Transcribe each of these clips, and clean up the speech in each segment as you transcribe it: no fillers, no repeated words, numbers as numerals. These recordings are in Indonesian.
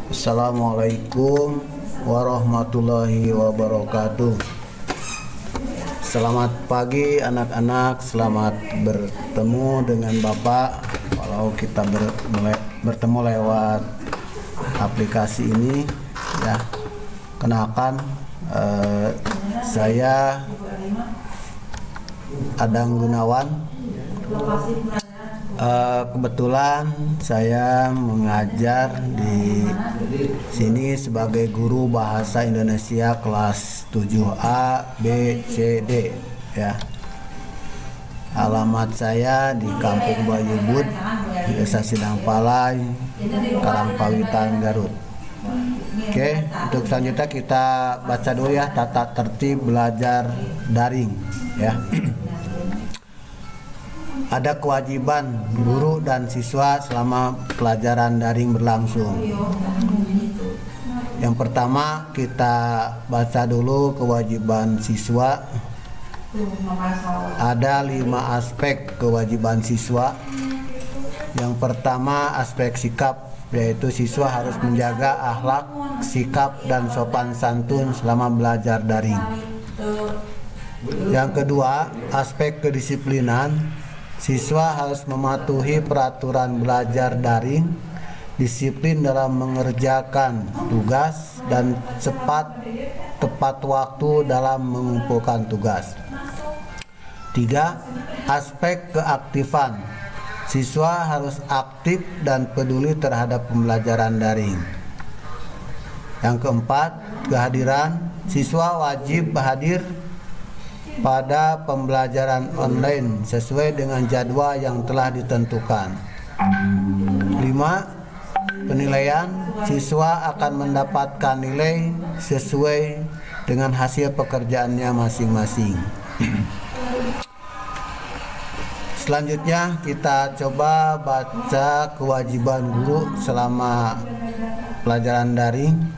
Assalamualaikum warahmatullahi wabarakatuh. Selamat pagi anak-anak, selamat bertemu dengan Bapak. Kalau kita bertemu lewat aplikasi ini ya, kenalkan saya Adang Gunawan. Kebetulan saya mengajar di sini sebagai guru bahasa Indonesia kelas 7A, B, C, D ya. Alamat saya di Kampung Bayubud, Desa Sidangpalai, Karangpawitan, Garut. Oke, untuk selanjutnya kita baca dulu ya tata tertib belajar daring ya. Ada kewajiban guru dan siswa selama pelajaran daring berlangsung. Yang pertama kita baca dulu kewajiban siswa. Ada 5 aspek kewajiban siswa. Yang pertama aspek sikap, yaitu siswa harus menjaga akhlak, sikap, dan sopan santun selama belajar daring. Yang kedua aspek kedisiplinan. Siswa harus mematuhi peraturan belajar daring, disiplin dalam mengerjakan tugas, dan tepat waktu dalam mengumpulkan tugas. 3. Aspek keaktifan. Siswa harus aktif dan peduli terhadap pembelajaran daring. Yang keempat, kehadiran. Siswa wajib hadir pada pembelajaran online sesuai dengan jadwal yang telah ditentukan. 5. Penilaian. Siswa akan mendapatkan nilai sesuai dengan hasil pekerjaannya masing-masing. Selanjutnya kita coba baca kewajiban guru selama pelajaran daring.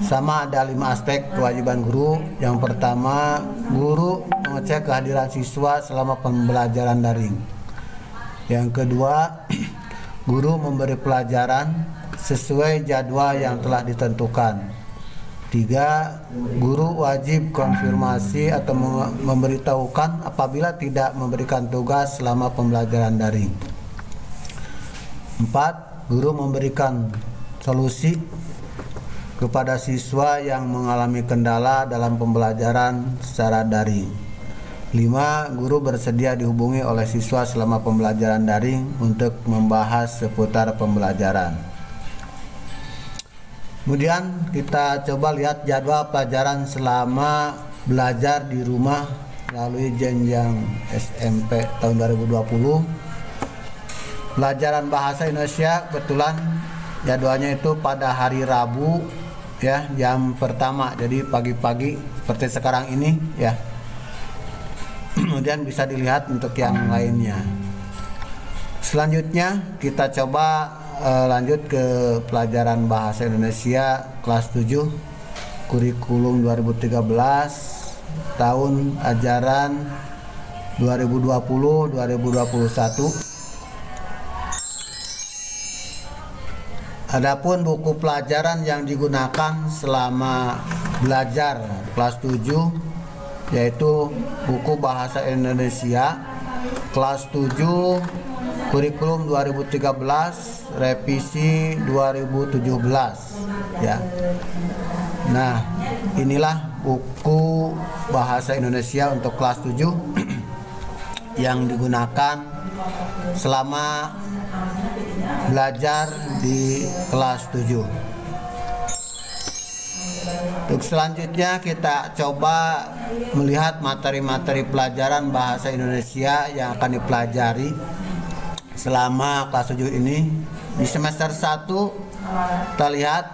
Sama ada 5 aspek kewajiban guru. Yang pertama, guru mengecek kehadiran siswa selama pembelajaran daring. Yang kedua, guru memberi pelajaran sesuai jadwal yang telah ditentukan. 3. Guru wajib konfirmasi atau memberitahukan apabila tidak memberikan tugas selama pembelajaran daring. 4. Guru memberikan solusi kepada siswa yang mengalami kendala dalam pembelajaran secara daring. 5. Guru bersedia dihubungi oleh siswa selama pembelajaran daring untuk membahas seputar pembelajaran. Kemudian kita coba lihat jadwal pelajaran selama belajar di rumah melalui jenjang SMP tahun 2020. Pelajaran bahasa Indonesia kebetulan jadwalnya itu pada hari Rabu ya, jam pertama, jadi pagi-pagi seperti sekarang ini ya. Kemudian bisa dilihat untuk yang lainnya. Selanjutnya kita coba lanjut ke pelajaran bahasa Indonesia kelas 7 kurikulum 2013 tahun ajaran 2020-2021. Adapun buku pelajaran yang digunakan selama belajar kelas 7 yaitu buku bahasa Indonesia kelas 7 kurikulum 2013 revisi 2017 ya. Nah, inilah buku bahasa Indonesia untuk kelas 7 yang digunakan selama belajar di kelas 7. Untuk selanjutnya kita coba melihat materi-materi pelajaran bahasa Indonesia yang akan dipelajari selama kelas 7 ini. Di semester 1 kita lihat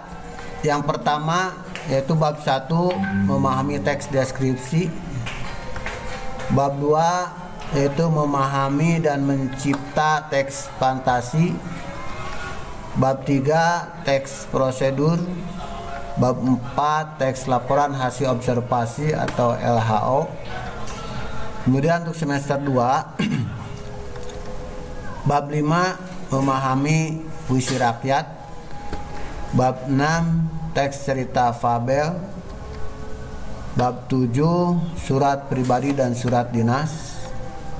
yang pertama yaitu bab 1 memahami teks deskripsi. Bab 2 yaitu memahami dan mencipta teks fantasi. Bab 3 teks prosedur. Bab 4 teks laporan hasil observasi atau LHO. Kemudian untuk semester 2 bab 5 memahami puisi rakyat. Bab 6 teks cerita fabel. Bab 7 surat pribadi dan surat dinas.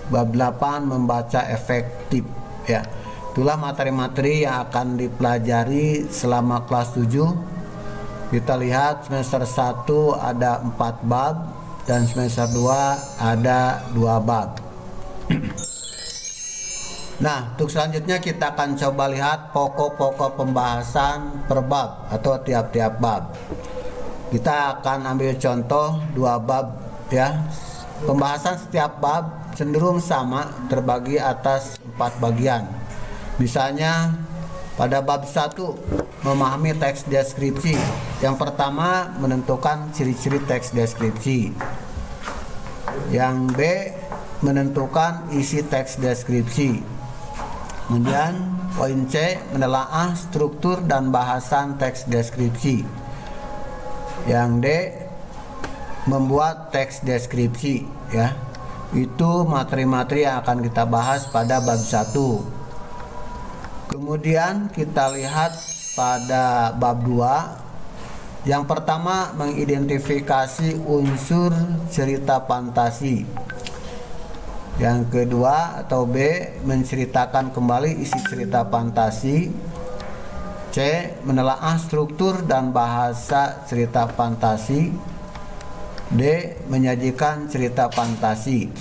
Bab 8 membaca efektif ya. Itulah materi-materi yang akan dipelajari selama kelas 7. Kita lihat semester 1 ada 4 bab dan semester 2 ada 2 bab. Nah, untuk selanjutnya kita akan coba lihat pokok-pokok pembahasan per bab atau tiap-tiap bab. Kita akan ambil contoh 2 bab ya. Pembahasan setiap bab cenderung sama, terbagi atas 4 bagian. Misalnya pada bab 1 memahami teks deskripsi. Yang pertama menentukan ciri-ciri teks deskripsi. Yang B menentukan isi teks deskripsi. Kemudian poin C menelaah struktur dan bahasan teks deskripsi. Yang D membuat teks deskripsi ya. Itu materi-materi yang akan kita bahas pada bab 1. Kemudian kita lihat pada bab 2. Yang pertama mengidentifikasi unsur cerita fantasi. Yang kedua atau B menceritakan kembali isi cerita fantasi. C menelaah struktur dan bahasa cerita fantasi. D menyajikan cerita fantasi.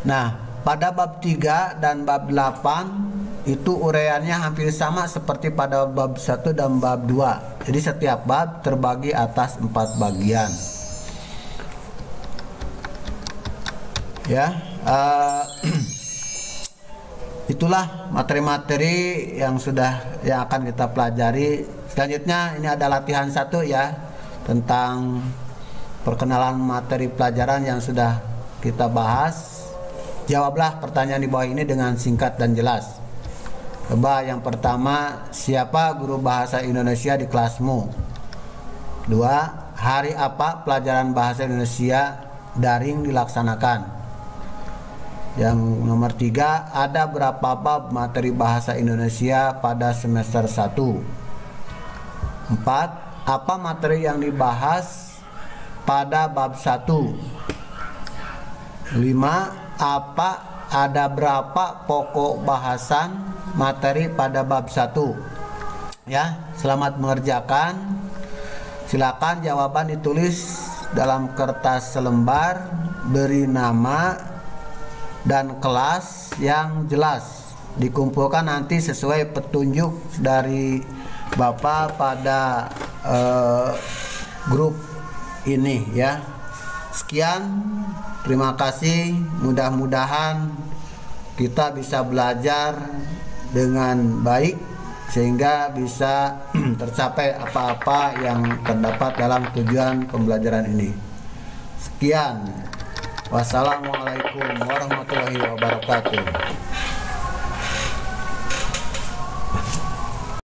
Nah, pada bab 3 dan bab 8 itu uraiannya hampir sama seperti pada bab 1 dan bab 2. Jadi setiap bab terbagi atas 4 bagian. Ya, itulah materi-materi yang akan kita pelajari. Selanjutnya ini ada latihan 1 ya, tentang perkenalan materi pelajaran yang sudah kita bahas. Jawablah pertanyaan di bawah ini dengan singkat dan jelas. Coba yang pertama, siapa guru bahasa Indonesia di kelasmu? 2. Hari apa pelajaran bahasa Indonesia daring dilaksanakan? Yang nomor 3, ada berapa bab materi bahasa Indonesia pada semester 1? 4. Apa materi yang dibahas pada bab 1? 5. Ada berapa pokok bahasan materi pada bab 1? Ya, selamat mengerjakan. Silakan jawaban ditulis dalam kertas selembar, beri nama dan kelas yang jelas. Dikumpulkan nanti sesuai petunjuk dari Bapak pada grup ini ya. Sekian, terima kasih. Mudah-mudahan kita bisa belajar dengan baik sehingga bisa tercapai apa-apa yang terdapat dalam tujuan pembelajaran ini. Sekian. Wassalamualaikum warahmatullahi wabarakatuh.